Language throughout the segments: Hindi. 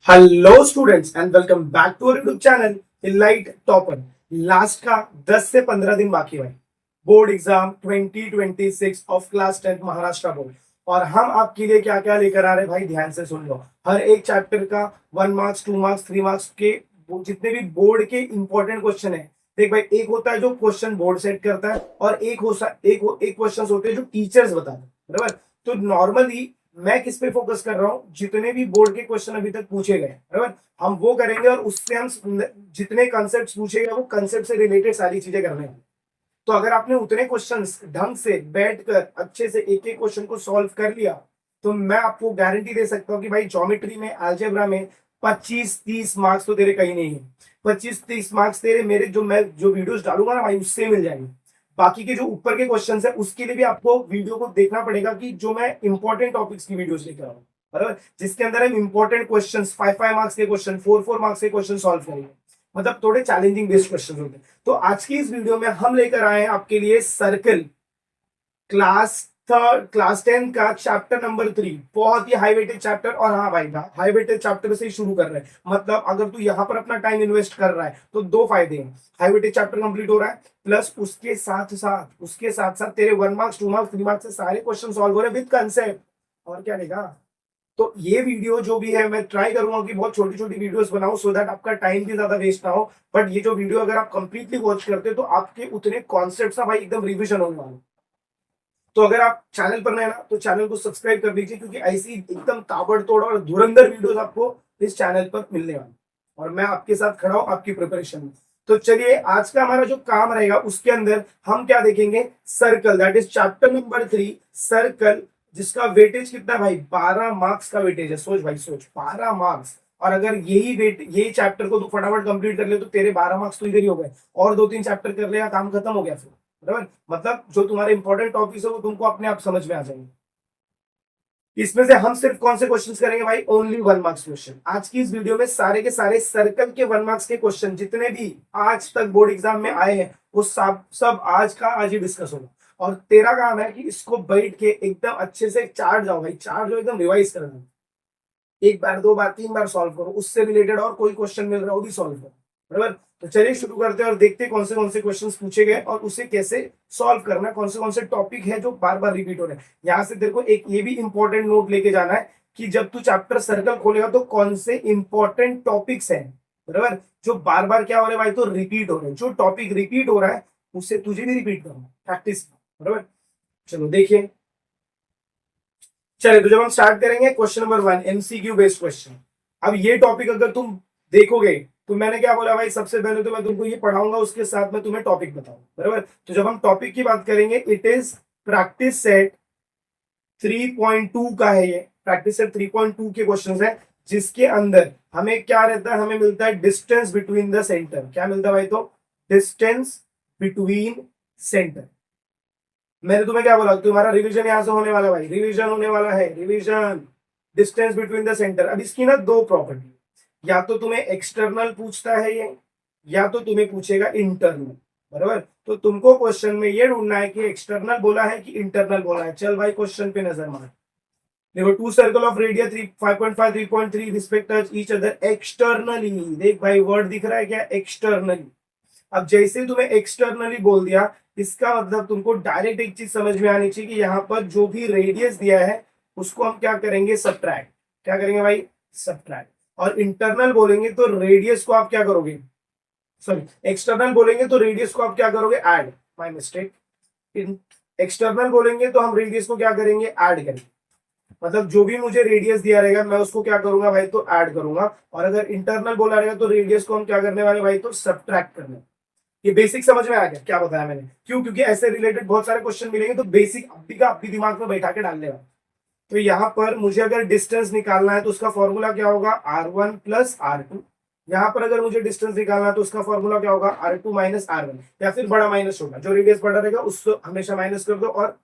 Hello students and welcome back to our YouTube channel elite topper. Last का 10 से 15 दिन बाकी है board exam 2026 of class 10 Maharashtra board. और हम आपके लिए क्या क्या लेकर आ रहे हैं भाई, ध्यान से सुन लो। हर एक चैप्टर का 1 मार्क्स 2 मार्क्स 3 मार्क्स के जितने भी बोर्ड के इंपॉर्टेंट क्वेश्चन है। देख भाई, एक होता है जो क्वेश्चन बोर्ड सेट करता है और एक क्वेश्चन होते हैं जो टीचर्स बताते हैं, बराबर। तो नॉर्मली मैं किस पे फोकस कर रहा हूं, जितने भी बोर्ड के क्वेश्चन अभी तक पूछे गए, बराबर, हम वो करेंगे और उससे हम जितने कंसेप्ट पूछे गए वो कंसेप्ट से रिलेटेड सारी चीजें करने हैं। तो अगर आपने उतने क्वेश्चंस ढंग से बैठकर अच्छे से एक एक क्वेश्चन को सॉल्व कर लिया, तो मैं आपको गारंटी दे सकता हूं कि भाई ज्योमेट्री में, अलजेब्रा में 25-30 मार्क्स तो तेरे कहीं नहीं है। 25-30 मार्क्स तेरे मेरे मैं जो वीडियोस डालूंगा ना भाई, उससे मिल जाएंगे। बाकी के जो ऊपर के क्वेश्चन है उसके लिए भी आपको वीडियो को देखना पड़ेगा कि जो मैं इंपॉर्टेंट टॉपिक्स की वीडियोस लेकर आऊँ, बराबर, जिसके अंदर हम इंपॉर्टेंट क्वेश्चन 5-5 मार्क्स के क्वेश्चन, 4-4 मार्क्स के क्वेश्चन सॉल्व करेंगे। मतलब थोड़े चैलेंजिंग बेस्ड क्वेश्चन होते हैं। तो आज की इस वीडियो में हम लेकर आए हैं आपके लिए सर्कल क्लास 10 का चैप्टर नंबर 3। बहुत ही हाई वेटेज चैप्टर। और हाँ भाई, हाई वेटेज चैप्टर से ही शुरू कर रहे हैं। मतलब अगर तू यहाँ पर अपना टाइम इन्वेस्ट कर रहा है तो दो फायदे हैं। हाई वेटेज चैप्टर कंप्लीट हो रहा है, प्लस उसके साथ साथ तेरे 1 मार्क्स 2 मार्क्स 3 मार्क्स से सारे क्वेश्चन सॉल्व हो रहे हैं विद कंसेप्ट। और क्या लेगा। तो ये वीडियो जो भी है, मैं ट्राई करूंगा कि बहुत छोटी छोटी वीडियोस बनाऊं सो दैट आपका टाइम भी ज्यादा वेस्ट ना हो। बट ये जो वीडियो अगर आप कंप्लीटली वॉच करते हो तो आपके उतने कॉन्सेप्ट ना भाई एकदम रिविजन होने वाले। तो अगर आप चैनल पर नए ना तो चैनल को सब्सक्राइब कर लीजिए, क्योंकि ऐसी एकदम ताबड़तोड़ और धुरंधर वीडियोस आपको इस चैनल पर मिलने वाली। और मैं आपके साथ खड़ा हूं आपकी प्रिपरेशन में। तो चलिए, आज का हमारा जो काम रहेगा उसके अंदर हम क्या देखेंगे, circle, that is chapter number 3 circle, जिसका वेटेज कितना है भाई, 12 मार्क्स का वेटेज है। सोच भाई सोच, 12 मार्क्स। और अगर यही चैप्टर को तू फटाफट कंप्लीट कर ले तो तेरे 12 मार्क्स तो इधर ही हो गए। और 2-3 चैप्टर कर लेगा, काम खत्म हो गया फिर, बराबर। मतलब जो तुम्हारे इंपॉर्टेंट टॉपिक्स है वो तुमको अपने आप समझ में आ जाएंगे। इसमें से हम सिर्फ कौन से क्वेश्चंस करेंगे भाई, ओनली 1 मार्क्स क्वेश्चन। आज की इस वीडियो में सारे के सारे सर्कल के 1 मार्क्स के क्वेश्चन जितने भी आज तक बोर्ड एग्जाम में आए हैं वो सब सब आज का आज ही डिस्कस होगा। और तेरा काम है कि इसको बैठ के एकदम अच्छे से चार्ट जाओ भाई, चार्ट जो एकदम रिवाइज करना। एक बार 2 बार 3 बार सॉल्व करो, उससे रिलेटेड और कोई क्वेश्चन मिल रहा है वो भी सॉल्व करो, बराबर। तो चलिए शुरू करते हैं और देखते हैं कौन से क्वेश्चंस पूछे गए और उसे कैसे सॉल्व करना है। कौन से टॉपिक है जो बार बार रिपीट हो रहे हैं। यहाँ से तेरे को एक ये भी इंपॉर्टेंट नोट लेके जाना है कि जब तू चैप्टर सर्कल खोलेगा तो कौन से इंपॉर्टेंट टॉपिक्स हैं, बराबर, जो बार बार क्या हो रहे हैं भाई, तो रिपीट हो रहे हैं। जो टॉपिक रिपीट हो रहा है उसे तुझे भी रिपीट करना, प्रैक्टिस, बराबर। चलो देखिए, चलिए तो जब हम स्टार्ट करेंगे question number 1, MCQ based question. अब ये टॉपिक अगर तुम देखोगे तो मैंने क्या बोला भाई, सबसे पहले तो मैं तुमको ये पढ़ाऊंगा, उसके साथ में तुम्हें टॉपिक बताऊंगा, बराबर। तो जब हम टॉपिक की बात करेंगे, इट इज प्रैक्टिस सेट 3.2 का है। ये प्रैक्टिस सेट 3.2 के क्वेश्चन है, जिसके अंदर हमें क्या रहता है, हमें मिलता है डिस्टेंस बिटवीन द सेंटर। क्या मिलता है भाई, तो डिस्टेंस बिटवीन सेंटर। मैंने तुम्हें क्या बोला, तुम्हारा रिवीजन यहां से होने वाला भाई, रिवीजन होने वाला है, revision. Distance between the centre. अब इसकी ना दो प्रॉपर्टी, या तो तुम्हें एक्सटर्नल पूछता है ये, या तो तुम्हें पूछेगा इंटरनल, बराबर। तो तुमको क्वेश्चन में ये ढूंढना है कि एक्सटर्नल बोला है कि इंटरनल बोला है। चल भाई क्वेश्चन पे नजर मार। देखो, two circle of radius 5.5 3.3 respect each other externally. देख भाई, वर्ड दिख रहा है क्या, एक्सटर्नली। अब जैसे तुम्हें एक्सटर्नली बोल दिया, इसका मतलब तुमको डायरेक्ट एक चीज समझ में आनी चाहिए कि यहाँ पर जो भी रेडियस दिया है उसको हम क्या करेंगे, सब्ट्रैक्ट। क्या करेंगे भाई, सब्ट्रैक्ट। और इंटरनल बोलेंगे तो रेडियस को आप क्या करोगे, सॉरी, एक्सटर्नल बोलेंगे तो रेडियस को आप क्या करोगे, ऐड। My mistake. एक्सटर्नल बोलेंगे तो हम रेडियस को क्या करेंगे, ऐड करेंगे। मतलब जो भी मुझे रेडियस दिया रहेगा मैं उसको क्या करूंगा भाई, तो ऐड करूंगा। और अगर इंटरनल बोला रहेगा तो रेडियस को हम क्या करने वाले भाई, तो सब्ट्रैक्ट करने। ये बेसिक समझ में आ गया क्या बताया मैंने, क्यों, क्योंकि ऐसे रिलेटेड बहुत सारे क्वेश्चन मिलेंगे तो बेसिक अभी का अभी दिमाग में बैठा के डाल लेगा। तो यहाँ पर मुझे अगर डिस्टेंस निकालना है तो उसका फॉर्मूला क्या होगा, R1 प्लस R2। यहाँ पर अगर मुझे डिस्टेंस निकालना है तो उसका फॉर्मूला क्या होगा, R2 माइनस R1, या फिर बड़ा माइनस छोटा, जो रेडियस बड़ा रहेगा उसको हमेशा माइनस कर दो और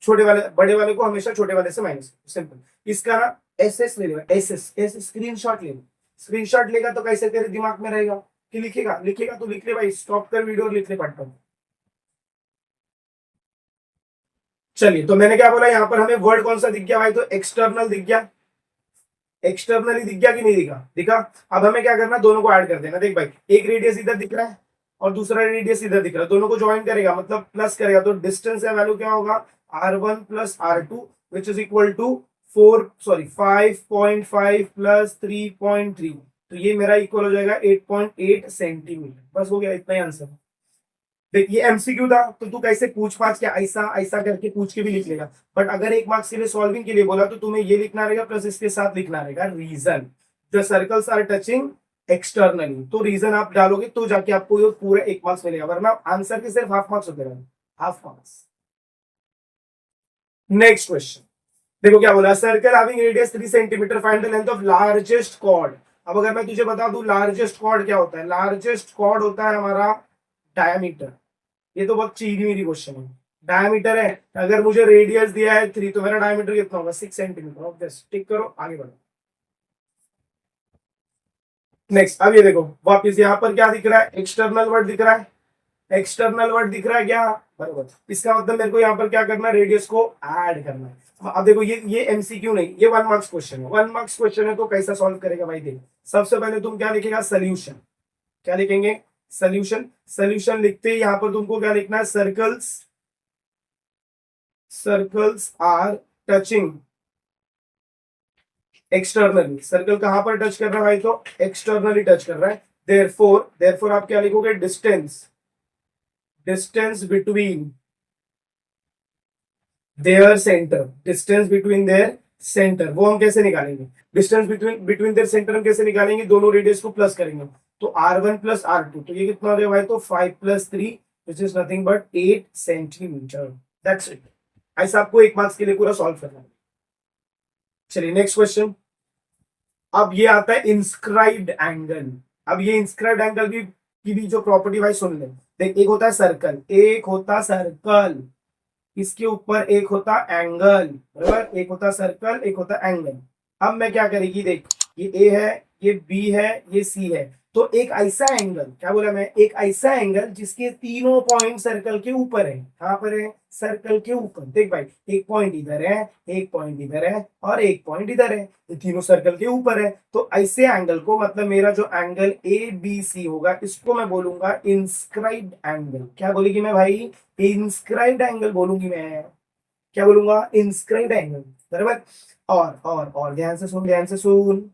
छोटे वाले बड़े वाले को हमेशा छोटे वाले से माइनस करो, सिंपल। इसका ना एस ले लेगा, एस स्क्रीनशॉट ले लो। स्क्रीनशॉट लेगा तो कैसे तेरे दिमाग में रहेगा कि लिखेगा, लिखेगा तो लिख ले भाई, स्टॉप कर वीडियो और लिख ले पढ़ता हूँ। चलिए, तो मैंने क्या बोला, यहाँ पर हमें वर्ड कौन सा दिख गया भाई, तो एक्सटर्नल दिख गया। एक्सटर्नली दिख गया कि नहीं दिखा? दिखा। अब हमें क्या करना, दोनों को ऐड कर देना। देख भाई, एक रेडियस इधर दिख रहा है और दूसरा रेडियस इधर दिख रहा है, दोनों को ज्वाइन करेगा मतलब प्लस करेगा, तो डिस्टेंस का वैल्यू क्या होगा, r1 plus r2 which is equal to 5.5 plus 3.3, तो ये मेरा इक्वल हो जाएगा 8.8 सेंटीमीटर। बस हो गया, इतना ही आंसर। देख ये एमसीक्यू था, तो तू कैसे पूछ पाछ के ऐसा ऐसा करके पूछ के भी लिख लेगा, बट अगर एक मार्क्स के लिए सॉल्विंग के लिए बोला तो तुम्हें ये लिखना रहेगा प्लस इसके साथ लिखना रहेगा reason, the circles are touching externally, तो रीजन आप डालोगे तो जाके आपको ये पूरा एक मार्क्स मिलेगा, वरना आंसर के सिर्फ हाफ मार्क्स होते रहेंगे, हाफ मार्क्स। नेक्स्ट क्वेश्चन देखो क्या बोला, circle having radius 3 centimetre, find the length of largest chord. अब अगर मैं तुझे बता दूं लार्जेस्ट कॉर्ड क्या होता है, लार्जेस्ट कॉर्ड होता है हमारा डायमीटर। ये तो बहुत चीरी मीरी क्वेश्चन है, डायमीटर है, अगर मुझे रेडियस दिया है 3 तो मेरा डायमीटर कितना होगा 6 सेंटीमीटर। ऑब्वियस, टिक करो, आगे बढ़ो। नेक्स्ट, अब ये देखो वापस यहाँ पर क्या दिख रहा है, एक्सटर्नल वर्ड दिख रहा है, एक्सटर्नल वर्ड दिख रहा है क्या, बराबर। इसका मतलब मेरे को यहाँ पर क्या करना है, रेडियस को ऐड करना है। अब देखो ये एमसीक्यू नहीं, ये 1 मार्क्स क्वेश्चन है, 1 मार्क्स क्वेश्चन है, तो कैसा सॉल्व करेगा भाई देख। सबसे पहले तुम क्या लिखेगा, सोल्यूशन। क्या लिखेंगे, सोल्यूशन। सोल्यूशन लिखते ही यहाँ पर तुमको क्या लिखना है, circles, circles are touching externally. Circle कहां पर टच कर रहा है भाई, तो एक्सटर्नली टच कर रहा है। देयरफॉर, देयरफॉर आप क्या लिखोगे, distance, distance between their centre, distance between their centre, वो हम कैसे निकालेंगे, distance between between their centre हम कैसे निकालेंगे, दोनों रेडियस को प्लस करेंगे, तो r1 प्लस r2, तो ये कितना हो जाएगा भाई, तो 5 plus 3 which is nothing but 8 centimetre. That's it. ऐसा आपको 1 मार्क्स के लिए पूरा सॉल्व करना है। चलिए नेक्स्ट क्वेश्चन। अब ये आता है इंस्क्राइब्ड एंगल। अब ये इंस्क्राइब्ड एंगल की भी जो प्रॉपर्टी भाई सुन ले। देख, एक होता है सर्कल, एक होता सर्कल, इसके ऊपर एक होता एंगल, बराबर, एक होता सर्कल एक होता एंगल। अब मैं क्या करेगी, देख ये ए है, ये बी है, ये सी है, तो एक ऐसा एंगल, क्या बोला मैं, एक ऐसा एंगल जिसके तीनों पॉइंट सर्कल के ऊपर है। कहां पर है, सर्कल के ऊपर। देख भाई, एक पॉइंट इधर है, एक पॉइंट इधर है और एक पॉइंट इधर है, ये तीनों सर्कल के ऊपर है, तो ऐसे एंगल को, मतलब मेरा जो एंगल ए बी सी होगा, इसको मैं बोलूंगा इंस्क्राइब्ड एंगल। क्या बोलेगी मैं भाई, इंस्क्राइब्ड एंगल बोलूंगी मैं। क्या बोलूंगा, इंस्क्राइब्ड एंगल, बराबर। और ध्यान से सुन, ध्यान से सुन।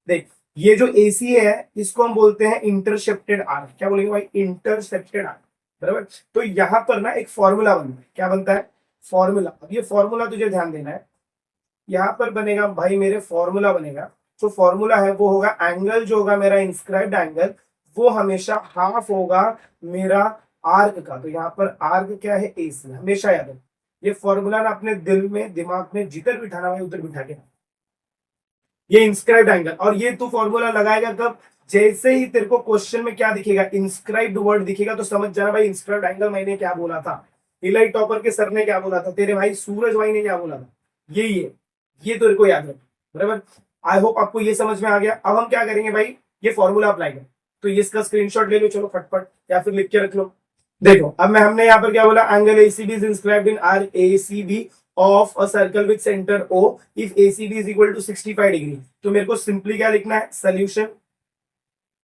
देख, ये जो AC है इसको हम बोलते हैं इंटरसेप्टेड आर्क। क्या बोलेंगे भाई, इंटरसेप्टेड आर्क, बराबर। तो यहां पर ना एक फॉर्मूला बनता है, क्या बनता है, फॉर्मूला। अब ये फॉर्मूला तुझे ध्यान देना है, यहां पर बनेगा भाई मेरे फॉर्मूला बनेगा, जो फॉर्मूला है वो होगा, एंगल जो होगा मेरा इंस्क्राइब्ड एंगल, वो हमेशा हाफ होगा मेरा आर्क का। तो यहाँ पर आर्क क्या है, AC, हमेशा याद है। ये फॉर्मूला ना अपने दिल में दिमाग में जिधर बिठाना है उधर बिठा के, ये इंस्क्राइब्ड एंगल। और ये तू फॉर्मूला लगाएगा कब, जैसे ही तेरे को क्वेश्चन में क्या दिखेगा, इंस्क्राइब्ड वर्ड दिखेगा, तो समझ जाना भाई इंस्क्राइब्ड एंगल मैंने क्या बोला था, इलाइट टॉपर के सर ने क्या बोला था, तेरे भाई सूरज भाई ने क्या बोला था, यही है, ये तेरे को याद रख, बराबर। आई होप आपको ये समझ में आ गया। अब हम क्या करेंगे भाई, ये फॉर्मूला अप्लाई करें, तो इसका स्क्रीनशॉट ले लो, चलो फटफट, या फिर लिख के रख लो। देखो, अब हमने यहाँ पर क्या बोला, angle ACB is inscribed in arc ACB of a circle with center O if ACB is equal to 65 degree. तो मेरे को सिंपली क्या लिखना है, सोल्यूशन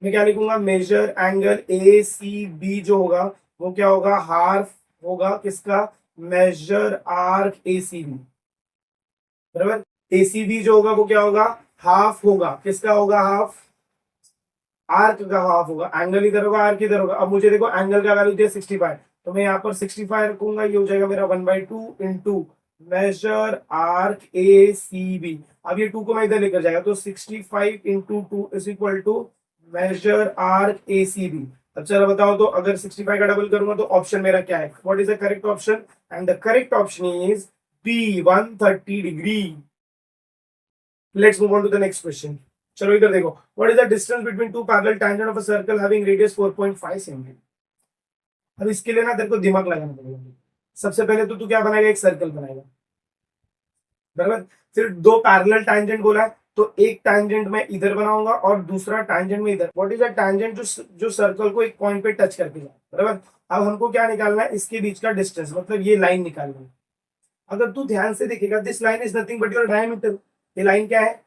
में क्या लिखूंगा, मेजर एंगल ACB जो होगा वो क्या होगा, हाफ होगा किसका, मेजर आर्क ACB, बराबर। ACB जो होगा वो क्या होगा, हाफ होगा किसका, होगा हाफ, आर्क का हाफ होगा। एंगल इधर होगा, आर्क इधर होगा। अब मुझे देखो एंगल का वैल्यू दिया 65, तो मैं यहाँ पर 65 रखूंगा, ये हो जाएगा मेरा 1/2 इंटू मेजर आर्क ACB। अब ये 2 को मैं इधर लेकर जाएगा, तो 65 into 2 is equal to major arc ACB। अब चलो बताओ, तो अगर 65 का डबल करूंगा तो ऑप्शन मेरा क्या है, what is the correct option, and the correct option is B, 130 degree. Let's move on to the next question. चलो इधर देखो, what is the distance between two parallel tangent of a circle having radius 4.5 centimetre. अब इसके लिए ना तेरे को दिमाग लगाना पड़ेगा। सबसे पहले तो तू क्या बनाएगा, एक सर्कल बनाएगा, बराबर। फिर 2 पैरेलल टैंजेंट बोला है, तो एक टैंजेंट में इधर बनाऊंगा और दूसरा टैंजेंट में इधर। व्हाट इज द टैंजेंट जो सर्कल को एक पॉइंट पे टच करके जाए, बराबर। अब हमको क्या निकालना है, इसके बीच का डिस्टेंस, मतलब ये लाइन निकालना है। अगर तू ध्यान से देखेगा, this line is nothing but your diameter. ये लाइन क्या है,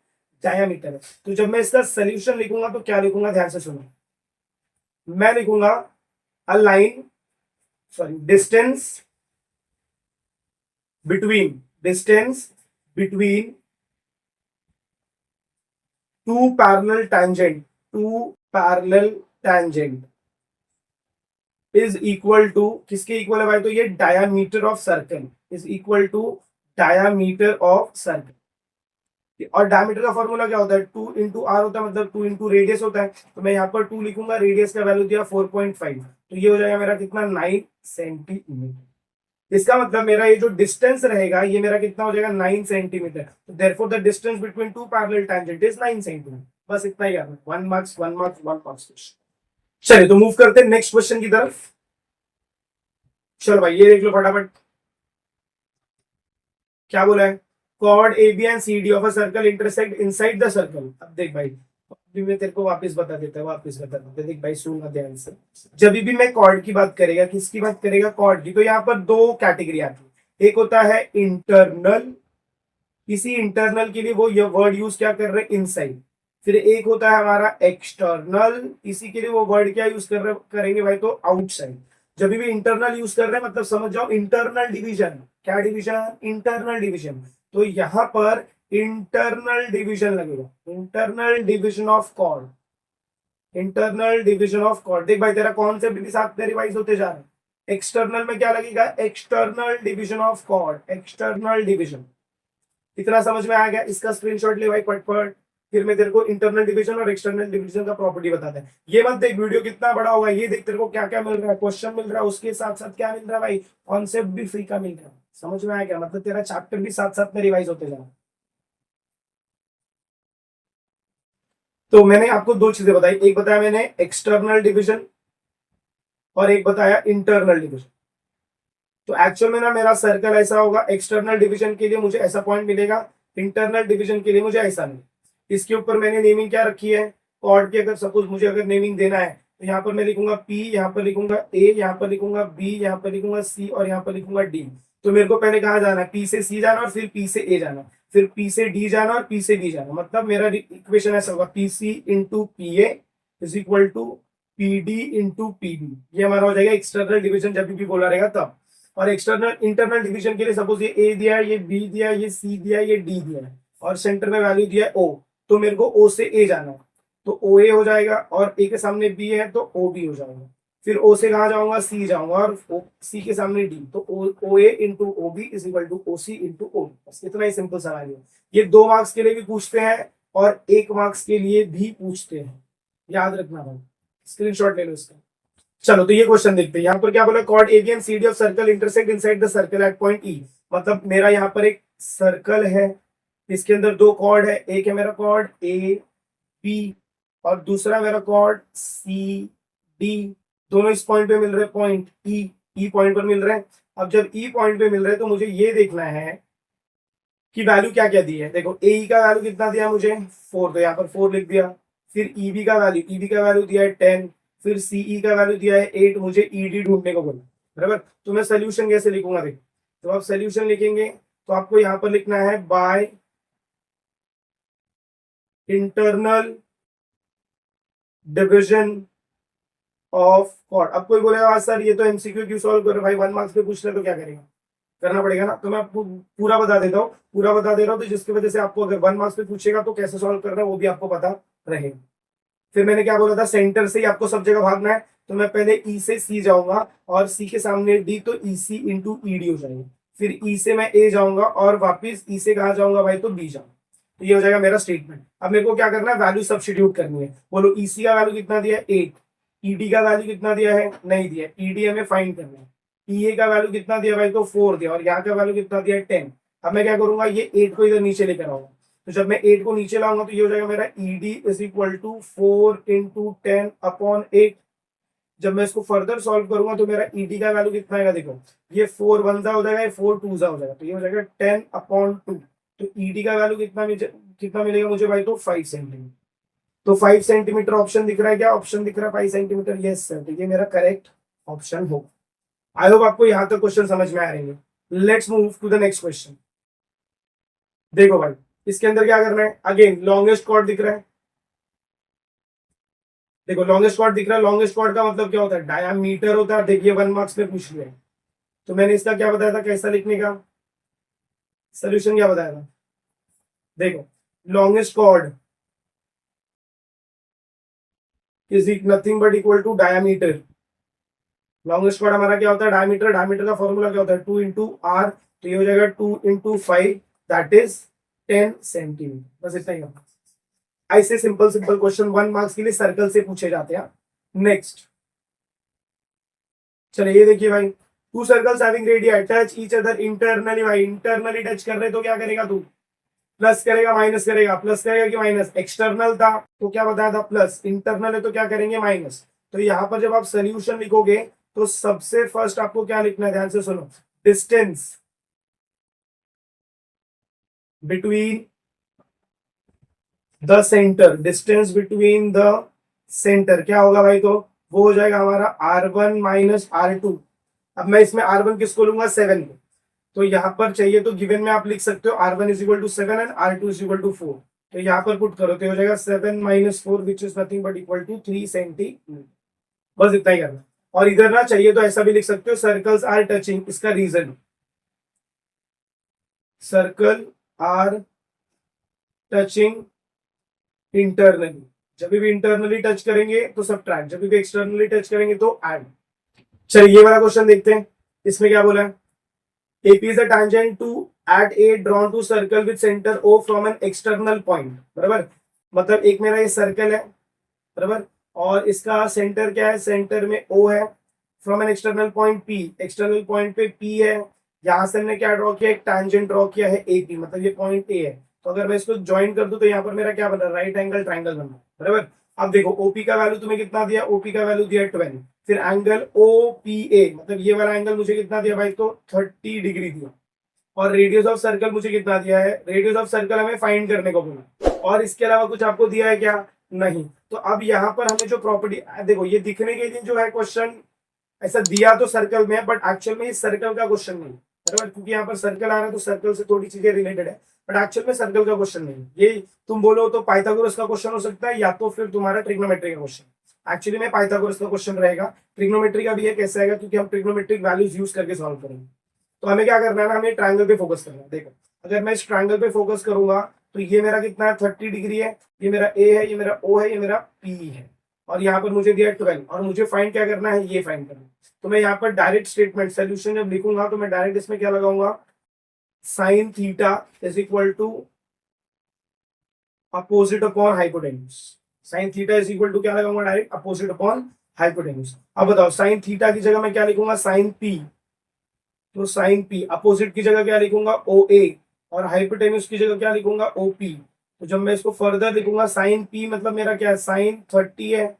डायामीटर है। तो जब मैं इसका सोल्यूशन लिखूंगा तो क्या लिखूंगा, ध्यान से सुनो, मैं लिखूंगा a line, sorry, distance between two parallel tangent is equal to, किसके इक्वल है भाई, तो ये diameter of circle is equal to diameter of circle. और डायमीटर का फॉर्मूला क्या होता है, 2 × r होता है, मतलब 2 × रेडियस होता है। तो मैं यहाँ पर 2 लिखूंगा, रेडियस का वैल्यू दिया 4.5, तो ये हो जाएगा मेरा कितना, 9 सेंटीमीटर। इसका मतलब मेरा ये जो डिस्टेंस रहेगा ये मेरा कितना हो जाएगा, 9 सेंटीमीटर। तो therefore the distance between two parallel tangent is 9 centimetre. बस इतना ही करना, 1 मार्क्स 1 मार्क्स 1 मार्क्स क्वेश्चन। चलिए तो मूव करते हैं नेक्स्ट क्वेश्चन की तरफ। चलो भाई ये देख लो फटाफट, क्या बोला है, chord A B and C D of a circle intersect inside the circle. अब देख भाई, अभी मैं तेरे को वापस बता देता हूँ, वापस बता देता हूँ। देख भाई सुनना ध्यान से, जब भी मैं कॉर्ड की बात करेगा, किसकी बात करेगा, कॉर्ड की, तो यहाँ पर दो कैटेगरी आती है। एक होता है इंटरनल, इसी इंटरनल के लिए वो ये वर्ड यूज क्या कर रहे हैं, इनसाइड। फिर एक होता है हमारा एक्सटर्नल, इसी के लिए वो वर्ड क्या यूज कर रहे करेंगे भाई, तो आउटसाइड। जब भी इंटरनल यूज कर रहे हैं मतलब समझ जाओ इंटरनल डिवीजन, क्या डिवीजन, इंटरनल डिवीजन। तो यहां पर इंटरनल डिवीजन लगेगा, internal division of chord, internal division of chord. देख भाई तेरा कॉन्सेप्ट भी साथ में रिवाइज होते जा रहे हैं। एक्सटर्नल में क्या लगेगा, external division of chord, external division. इतना समझ में आ गया, इसका स्क्रीनशॉट ले भाई पट। फिर मैं तेरे को इंटरनल डिवीजन और एक्सटर्नल डिवीजन का प्रॉपर्टी बताता है। ये मत देख वीडियो कितना बड़ा होगा, ये देख तेरे को क्या क्या मिल रहा है, क्वेश्चन मिल रहा है, उसके साथ साथ क्या मिल रहा है भाई, कॉन्सेप्ट भी फ्री का मिल रहा है। समझ में आया क्या, मतलब तेरा चैप्टर भी साथ साथ में रिवाइज होते जा रहा है। तो मैंने आपको दो चीजें बताई, एक बताया मैंने एक्सटर्नल डिवीजन और एक बताया इंटरनल डिवीजन। तो एक्चुअल में ना मेरा सर्कल ऐसा होगा, एक्सटर्नल डिवीजन के लिए मुझे ऐसा पॉइंट मिलेगा, इंटरनल डिवीजन के लिए मुझे ऐसा नहीं। इसके ऊपर मैंने नेमिंग क्या रखी है, कॉर्ड की। अगर सपोज मुझे अगर नेमिंग देना है तो यहाँ पर मैं लिखूंगा पी, यहाँ पर लिखूंगा ए, यहाँ पर लिखूंगा बी, यहाँ पर लिखूंगा सी और यहाँ पर लिखूंगा डी। तो मेरे को पहले कहाँ जाना है, पी से सी जाना और फिर पी से ए जाना, फिर पी से डी जाना और पी से डी जाना। मतलब मेरा इक्वेशन ऐसा होगा, P C into P A is equal to P D into P B. ये हमारा हो जाएगा एक्सटर्नल डिवीजन जब भी बोला रहेगा तब। और एक्सटर्नल इंटरनल डिवीजन के लिए सपोज ये ए दिया है, ये बी दिया है, ये सी दिया है, ये डी दिया है और सेंटर में वैल्यू दिया है ओ। तो मेरे को ओ से ए जाना है, तो ओ ए हो जाएगा, और ए के सामने बी है तो ओ बी हो जाएगा। फिर ओ से कहा जाऊंगा, सी जाऊंगा, और ओ सी के सामने डी, तो O A into O B is equal to O C into O B. बस इतना ही सिंपल सवाल है। ये 2 मार्क्स के लिए भी पूछते हैं और 1 मार्क्स के लिए भी पूछते हैं, याद रखना भाई, स्क्रीनशॉट ले लो इसका। चलो तो ये क्वेश्चन देखते हैं। यहाँ पर क्या बोला, chord A B and C D of circle intersect inside the circle at point E. मतलब मेरा यहाँ पर एक सर्कल है, इसके अंदर 2 कॉर्ड है, एक है मेरा कॉर्ड ए बी और दूसरा मेरा कॉर्ड सी डी। दोनों इस पॉइंट पे मिल रहे, पॉइंट ई पॉइंट पर मिल रहे हैं। अब जब ई पॉइंट पे मिल रहे हैं तो मुझे ये देखना है कि वैल्यू क्या क्या दी है। देखो ए का वैल्यू कितना दिया मुझे, 4, तो यहाँ पर 4 लिख दिया। फिर ईबी का वैल्यू दिया है 10। फिर सीई का वैल्यू दिया है 8, मुझे ईडी ढूंढने को बोला, बराबर। तो मैं सोल्यूशन कैसे लिखूंगा, देख, तो आप सोल्यूशन लिखेंगे तो आपको यहाँ पर लिखना है by internal division of chord. अब कोई बोलेगा सर ये तो एमसीक्यू क्यों सॉल्व कर रहे हो भाई, 1 मार्क्स पे पूछ रहे तो क्या करेगा, करना पड़ेगा ना। तो मैं आपको पूरा बता देता हूँ, पूरा बता दे रहा हूँ, तो जिसकी वजह से आपको अगर 1 मार्क्स पे पूछेगा तो कैसे सॉल्व करना है वो भी आपको पता रहेगा। फिर मैंने क्या बोला था, सेंटर से ही आपको सब जगह भागना है। तो मैं पहले ई से सी जाऊंगा और सी के सामने डी, तो ई सी इंटू ई डी हो जाएगा। फिर ई से मैं ए जाऊंगा और वापिस ई से कहा जाऊंगा भाई, तो बी जाऊंगा। तो ये हो जाएगा मेरा स्टेटमेंट। अब मेरे को क्या करना है, वैल्यू सब्स्टिट्यूट करनी है। बोलो ई सी का वैल्यू कितना दिया है, 8। ईडी का वैल्यू कितना दिया है, नहीं दिया। ईडी हमें फाइंड करना है। ई ए का वैल्यू कितना दिया भाई, तो 4 दिया, और यहाँ का वैल्यू कितना दिया है, 10। अब मैं क्या करूंगा, ये 8 को इधर नीचे लेकर आऊंगा। तो जब मैं 8 को नीचे लाऊंगा तो ये हो जाएगा मेरा ED is equal to 4 into 10 upon 8। जब मैं इसको फर्दर सॉल्व करूंगा तो मेरा ईडी का वैल्यू कितना आएगा, देखो ये 4 1 सा हो जाएगा, ये 4 2 सा हो जाएगा, तो ये हो जाएगा 10 अपॉन 2। तो ईडी का वैल्यू कितना मिलेगा मुझे भाई, तो 5 सेंटीमीटर। तो 5 सेंटीमीटर ऑप्शन दिख रहा है, क्या ऑप्शन दिख रहा है, 5 सेंटीमीटर, यस सर। तो ये मेरा करेक्ट ऑप्शन हो। आई होप आपको यहां तक क्वेश्चन समझ में आ रहे हैं। Let's move to the next question. देखो भाई, इसके अंदर क्या करना है, अगेन लॉन्गेस्ट कॉर्ड दिख रहा है, देखो लॉन्गेस्ट कॉर्ड दिख रहा है, लॉन्गेस्ट कॉर्ड का मतलब क्या होता है, डायामीटर होता है। देखिए 1 मार्क्स में पूछ लिया है, तो मैंने इसका क्या बताया था, कैसा लिखने का सोल्यूशन क्या बताया था, देखो longest chord is nothing but equal to diameter. Longest chord हमारा क्या होता है, डायमीटर, डायमीटर का फॉर्मूला क्या होता है, 2 × r, तो ये हो जाएगा 2 × 5, दैट इज 10 सेंटीमीटर। बस इतना ही होगा। ऐसे सिंपल सिंपल क्वेश्चन 1 मार्क्स के लिए सर्कल से पूछे जाते हैं। नेक्स्ट चलिए ये देखिए भाई, two circles having radii touch each other internally. भाई इंटरनली टच कर रहे तो क्या करेगा तू, प्लस करेगा माइनस करेगा, प्लस करेगा कि माइनस, एक्सटर्नल था तो क्या बताया था प्लस, इंटरनल है तो क्या करेंगे माइनस। तो यहाँ पर जब आप सोल्यूशन लिखोगे तो सबसे फर्स्ट आपको क्या लिखना है, ध्यान से सुनो, distance between the centre, distance between the centre क्या होगा भाई, तो वो हो जाएगा हमारा r1 माइनस r2। अब मैं इसमें r1 किसको लूंगा, 7 को, तो यहाँ पर चाहिए तो गिवन में आप लिख सकते हो r1 is equal to 7 and r2 is equal to 4। तो यहाँ पर पुट करो तो हो जाएगा 7 minus 4 which is nothing but equal to 3 centimetre. बस इतना ही करना। और इधर ना चाहिए तो ऐसा भी लिख सकते हो, सर्कल्स आर टचिंग, इसका reason circle are touching internally, जब भी इंटरनली टच करेंगे तो सब्ट्रैक्ट, जब भी एक्सटर्नली टच करेंगे तो ऐड। चलिए ये वाला क्वेश्चन देखते हैं, इसमें क्या बोला है, AP is a tangent to at A drawn to circle with center O from an external point। बराबर, मतलब एक मेरा ये सर्कल है, बराबर, और इसका सेंटर क्या है, सेंटर में O है, from an external point P, external point पे P है, यहां से हमने क्या ड्रॉ किया, एक टैंजेंट ड्रॉ किया है AP, मतलब ये पॉइंट A है। तो अगर मैं इसको ज्वाइन कर दूं तो यहाँ पर मेरा क्या बन रहा है, राइट एंगल ट्राइंगल बन रहा है, बराबर। अब देखो OP का वैल्यू तुम्हें कितना दिया, OP का वैल्यू दिया 12, फिर एंगल OPA, मतलब ये वाला एंगल मुझे कितना दिया भाई, तो 30 डिग्री दिया। और रेडियस ऑफ सर्कल मुझे कितना दिया है, रेडियस ऑफ सर्कल हमें फाइंड करने को बोला, और इसके अलावा कुछ आपको दिया है क्या, नहीं। तो अब यहाँ पर हमें जो प्रॉपर्टी, देखो ये दिखने के लिए जो है क्वेश्चन ऐसा दिया तो सर्कल में है, बट एक्चुअल में ये सर्कल का क्वेश्चन नहीं, बराबर, क्योंकि यहाँ पर सर्कल आ रहा है तो सर्कल से थोड़ी चीजें रिलेटेड है, बट एक्चुअल में सर्कल का क्वेश्चन नहीं। ये तुम बोलो तो पाइथागोरस का क्वेश्चन हो सकता है, या तो फिर तुम्हारा ट्रिग्नोमेट्री का क्वेश्चन। एक्चुअली में पाइथागोरस का क्वेश्चन रहेगा, ट्रिग्नोमेट्री का भी है, कैसे आएगा, क्योंकि हम ट्रिग्नोमेट्रिक वैल्यूज यूज करके सॉल्व करेंगे। तो हमें क्या करना है ना, हमें ट्रायंगल पे फोकस करना है। देखो अगर मैं इस ट्रायंगल पे फोकस करूंगा तो ये मेरा कितना है, 30 डिग्री है, ये मेरा ए है, ये मेरा ओ है, ये मेरा पी है, और यहाँ पर मुझे दिया 12, और मुझे फाइंड क्या करना है, ये फाइंड करना है। तो मैं यहाँ पर डायरेक्ट स्टेटमेंट सोल्यूशन जब लिखूंगा तो मैं डायरेक्ट इसमें क्या लगाऊंगा, sine theta is equal to opposite upon hypotenuse. Sine theta is equal to क्या लगाऊंगा, डायरेक्ट अपोजिट अपॉन हाइपोटेन्यूज। अब बताओ साइन थीटा की जगह मैं क्या लिखूंगा, साइन पी, तो साइन पी, अपोजिट की जगह क्या लिखूंगा, ओ ए, और हाइपोटेन्यूज की जगह क्या लिखूंगा, ओ पी। तो जब मैं इसको फर्दर लिखूंगा, साइन पी मतलब मेरा क्या है, साइन 30 है,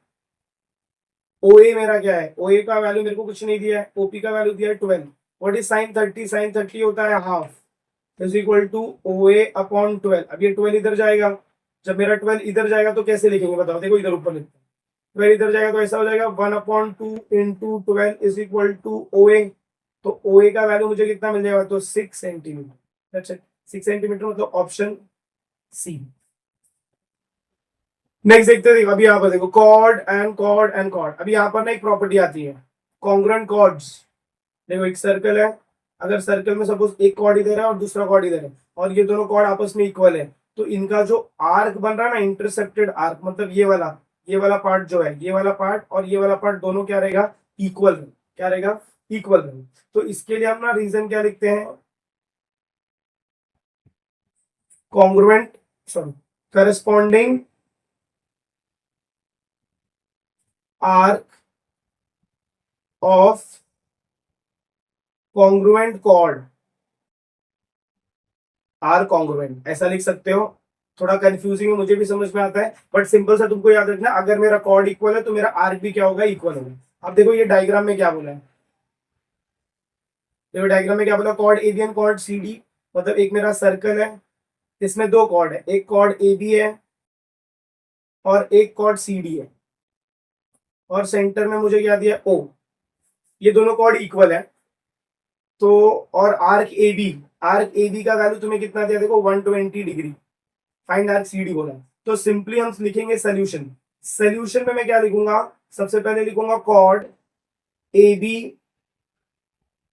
ओ ए मेरा क्या है, ओ ए का वैल्यू मेरे को कुछ नहीं दिया है, ओपी का वैल्यू दिया है 12। व्हाट इज साइन 30, साइन 30 होता है half is equal to O A upon 12। अब ये 12 इधर जाएगा, जब मेरा 12 इधर जाएगा तो कैसे लिखेंगे बताओ, देखो इधर ऊपर लिखते हैं, 12 इधर जाएगा तो ऐसा हो जाएगा 1/2 into 12 is equal to O A. तो ओ ए का वैल्यू मुझे कितना मिल जाएगा, तो 6 सेंटीमीटर। 6 सेंटीमीटर मतलब ऑप्शन सी। नेक्स्ट देखते हैं, देखो अभी यहाँ पर देखो chord and chord and chord. अभी यहाँ पर ना एक प्रॉपर्टी आती है, कॉन्ग्रुएंट कॉर्ड्स। देखो एक सर्कल है, अगर सर्कल में सपोज एक कॉर्ड इधर है और दूसरा कॉर्ड इधर है, और ये दोनों कॉर्ड आपस में इक्वल है, तो इनका जो आर्क बन रहा है ना, इंटरसेप्टेड आर्क, मतलब ये वाला पार्ट जो है, ये वाला पार्ट और ये वाला पार्ट दोनों क्या रहेगा, इक्वल। क्या रहेगा, इक्वल रहेगा। तो इसके लिए हम ना रीजन क्या लिखते हैं, congruent, sorry, corresponding arc of congruent chord are congruent, ऐसा लिख सकते हो। थोड़ा कंफ्यूजिंग है, मुझे भी समझ में आता है, बट सिंपल सा तुमको याद रखना, अगर मेरा कॉर्ड इक्वल है तो मेरा आर्क भी क्या होगा, इक्वल होगा। अब देखो ये डायग्राम में क्या बोला है, देखो डायग्राम में क्या बोला, chord A B and chord C D, मतलब एक मेरा सर्कल है, इसमें दो कॉर्ड है, एक कॉर्ड ए बी है और एक कॉर्ड सी डी है, और सेंटर में मुझे क्या दिया, ओ। ये दोनों कॉर्ड इक्वल है, तो और आर्क ए बी का वैल्यू तुम्हें कितना दिया, देखो 120 degree. Find arc C D बोला है, तो सिंपली हम लिखेंगे सोल्यूशन। सोल्यूशन में मैं क्या लिखूंगा, सबसे पहले लिखूंगा chord A B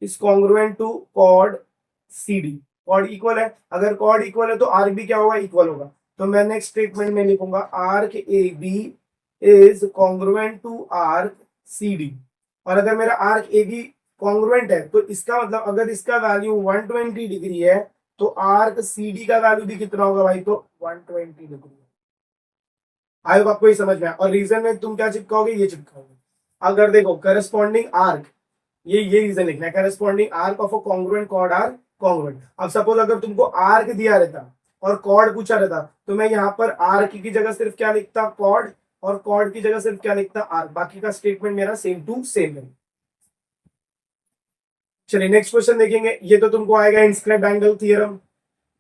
is congruent to chord C D. Chord equal है, अगर कॉर्ड इक्वल है तो आर्क भी क्या होगा, इक्वल होगा। तो मैं नेक्स्ट स्टेटमेंट में लिखूंगा arc A B is congruent to arc C D. और अगर मेरा आर्क ए बी कॉन्ग्रुएंट है तो इसका मतलब अगर इसका वैल्यू 120 डिग्री है तो आर्क सी डी का वैल्यू भी कितना होगा भाई, तो 120 डिग्री। आई होप आपको ये समझ में आया। और रीजन में तुम क्या चिपकाओगे, ये चिपकाओगे। अगर देखो करस्पॉन्डिंग आर्क, ये रीजन लिखना है, corresponding arc of a congruent chord are congruent. अब सपोज अगर तुमको आर्क दिया रहता और कॉर्ड पूछा रहता तो मैं यहाँ पर आर्क की जगह सिर्फ क्या लिखता, कॉर्ड, और कॉर्ड की जगह सिर्फ क्या लिखता, आर्क। बाकी का स्टेटमेंट मेरा सेम टू सेम है। चलिए नेक्स्ट क्वेश्चन देखेंगे। ये तो तुमको आएगा इंस्क्राइब्ड एंगल थ्योरम।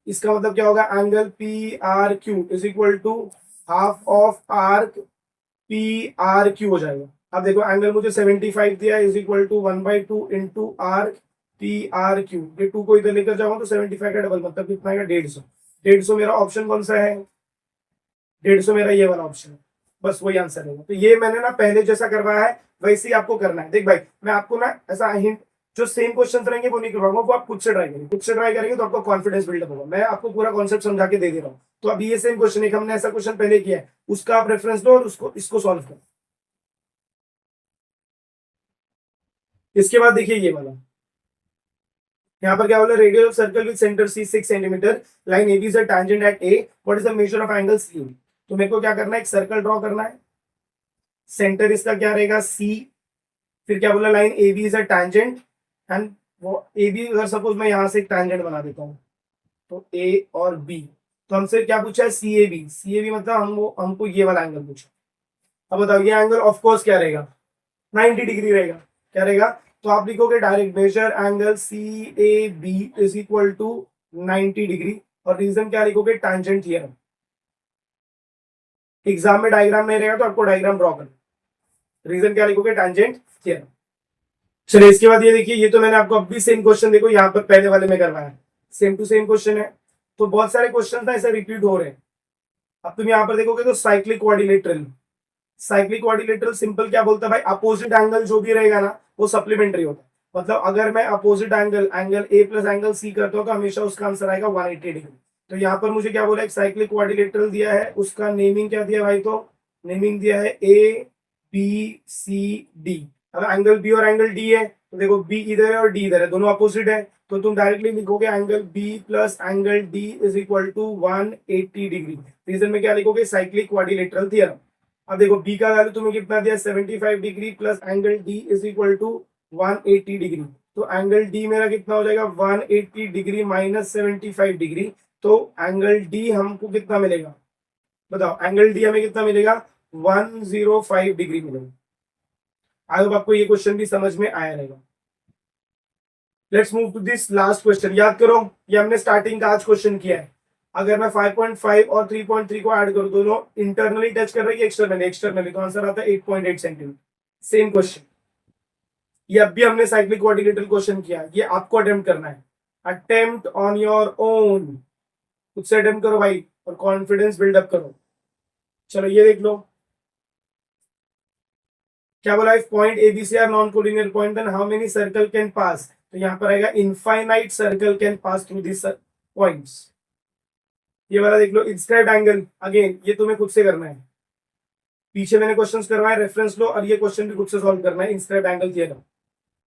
इसका मतलब क्या होगा, angle P R Q is equal to half of arc P R Q हो जाएगा। अब देखो एंगल मुझे 75 दिया है, is equal to 1/2 into arc P R Q. ये 2 को इधर लेकर जाऊंगा तो 75 का डबल मतलब कितना आएगा, 150। 150 मेरा ऑप्शन कौन सा है, 150 मेरा ये वाला ऑप्शन है। बस वही आंसर है। तो ये मैंने ना पहले जैसा करवाया है वैसे ही आपको करना है। देख भाई मैं आपको ना ऐसा हिंट, जो सेम क्वेश्चन रहेंगे वो नहीं करवाऊंगा, वो आप खुद से ट्राई करेंगे। खुद से ट्राई करेंगे तो आपको कॉन्फिडेंस बिल्डअप होगा। मैं आपको पूरा कॉन्सेप्ट समझा के दे दे रहा हूँ। तो अभी ये सेम क्वेश्चन, एक हमने ऐसा क्वेश्चन पहले किया है, उसका आप रेफरेंस लो और उसको इसको सॉल्व करो। इसके बाद देखिए ये वाला, यहाँ पर क्या बोला, radius of circle with centre C 6 centimetre, line A B is a tangent at A, what is the measure of angle C. तो मेरे को क्या करना है, एक सर्कल ड्रॉ करना है, सेंटर इसका क्या रहेगा सी, फिर क्या बोला line A B is a tangent, and वो ए बी अगर सपोज मैं यहाँ से एक टैंजेंट बना देता हूँ तो ए और बी, तो हमसे क्या पूछा है सी A B. C A B मतलब हमको ये वाला एंगल पूछा। अब बताओ ये एंगल ऑफ कोर्स क्या रहेगा, 90 डिग्री रहेगा। क्या रहेगा, तो आप लिखोगे direct measure angle C A B is equal to 90 degree. और रीजन क्या लिखोगे, टैंजेंट थ्योरम। एग्जाम में डायग्राम नहीं रहेगा तो आपको डायग्राम ड्रॉ करना। रीजन क्या लिखोगे, टैंजेंट थ्योरम। चलिए इसके बाद ये देखिए, ये तो मैंने आपको अभी सेम क्वेश्चन देखो यहाँ पर पहले वाले में करवाया, सेम टू सेम क्वेश्चन है। तो बहुत सारे क्वेश्चन था ऐसे रिपीट हो रहे हैं। अब तुम यहाँ पर देखोगे तो cyclic quadrilateral, cyclic quadrilateral simple क्या बोलता है भाई, अपोजिट एंगल जो भी रहेगा ना वो सप्लीमेंट्री होता है। मतलब अगर मैं opposite angle angle A plus angle C करता हूँ तो हमेशा उसका आंसर आएगा 180 डिग्री। तो यहाँ पर मुझे क्या बोला, एक साइक्लिक क्वाड्रिलेटरल दिया है, उसका नेमिंग क्या दिया भाई, तो नेमिंग दिया है ए बी सी डी। अब एंगल बी और एंगल डी है तो देखो बी इधर है और डी इधर है, दोनों अपोजिट है, तो तुम डायरेक्टली लिखोगे angle B plus angle D is equal to 180 degree. Reason में क्या लिखोगे, साइक्लिक क्वाड्रिलेटरल थ्योरम। अब देखो बी का वैल्यू तुम्हें कितना दिया, 75 degree plus angle D is equal to 180 degree. तो एंगल डी मेरा कितना हो जाएगा, 180 डिग्री माइनस 75 डिग्री। तो एंगल डी हमको कितना मिलेगा, बताओ एंगल डी हमें कितना मिलेगा, 105 डिग्री मिलेगा। आई होप आपको ये क्वेश्चन भी समझ में आया रहेगा। Let's move to this last question. याद करो ये हमने स्टार्टिंग का आज क्वेश्चन किया है। अगर मैं 5.5 और 3.3 को ऐड करूं, दोनों इंटरनली टच कर रही है एक्सटर्नली, एक्सटर्नली, तो आंसर आता है 8.8 सेंटीमीटर। सेम क्वेश्चन, ये अब भी हमने साइक्लिक क्वाड्रिलेटरल क्वेश्चन किया, ये आपको अटेम्प्ट करना है। अटेम्प्ट ऑन योर ओन, खुद से अटेम्प्ट करो भाई और कॉन्फिडेंस बिल्डअप करो। चलो ये देख लो क्या बोला, if point A B C are non collinear point then how many circle can pass. तो यहाँ पर आएगा infinite circle can pass through this points. ये वाला देख लो, इंस्क्राइब्ड एंगल, अगेन ये तुम्हें खुद से करना है। पीछे मैंने क्वेश्चंस करवाए, रेफरेंस लो, और ये क्वेश्चन भी खुद से सॉल्व करना है, इंस्क्राइब्ड एंगल थ्योरम।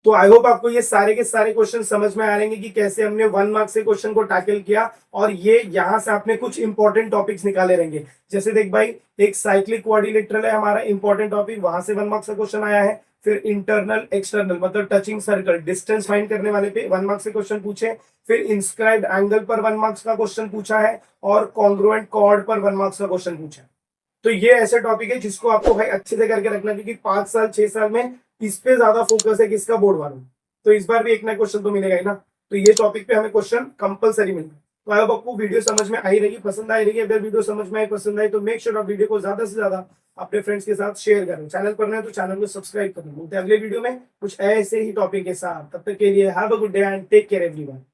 तो आई होप आपको ये सारे के सारे क्वेश्चन समझ में आ रहेंगे कि कैसे हमने 1 मार्क से क्वेश्चन को टैकल किया, और ये यहाँ से आपने कुछ इंपॉर्टेंट टॉपिक्स निकाले रहेंगे। जैसे देख भाई, एक साइक्लिक क्वाड्रिलेटरल है हमारा इंपॉर्टेंट टॉपिक, वहां से 1 मार्क से क्वेश्चन आया है। फिर इंटरनल एक्सटर्नल मतलब टचिंग सर्कल, डिस्टेंस फाइंड करने वाले पे 1 मार्क से क्वेश्चन पूछे। फिर इंस्क्राइब्ड एंगल पर 1 मार्क्स का क्वेश्चन पूछा है, और कॉन्ग्रुएंट कॉर्ड पर 1 मार्क्स का क्वेश्चन पूछा है। तो ये ऐसे टॉपिक है जिसको आपको भाई अच्छे से करके रखना, क्योंकि 5 साल 6 साल में इस पे ज्यादा फोकस है किसका, बोर्ड वालों। तो इस बार भी एक ना क्वेश्चन तो मिलेगा ही ना, तो ये टॉपिक पे हमें क्वेश्चन कंपलसरी मिलेगा। तो आई होप आपको वीडियो समझ में आई रहेगी, पसंद आई रहेगी। अगर वीडियो समझ में आई, पसंद आई, तो मेक श्योर आप वीडियो को ज्यादा से ज्यादा अपने फ्रेंड्स के साथ शेयर करें। चैनल पर नए तो चैनल को सब्सक्राइब करें। मिलते हैं अगले वीडियो में कुछ ऐसे ही टॉपिक के साथ, तब तक के लिए have a good day and take care everyone.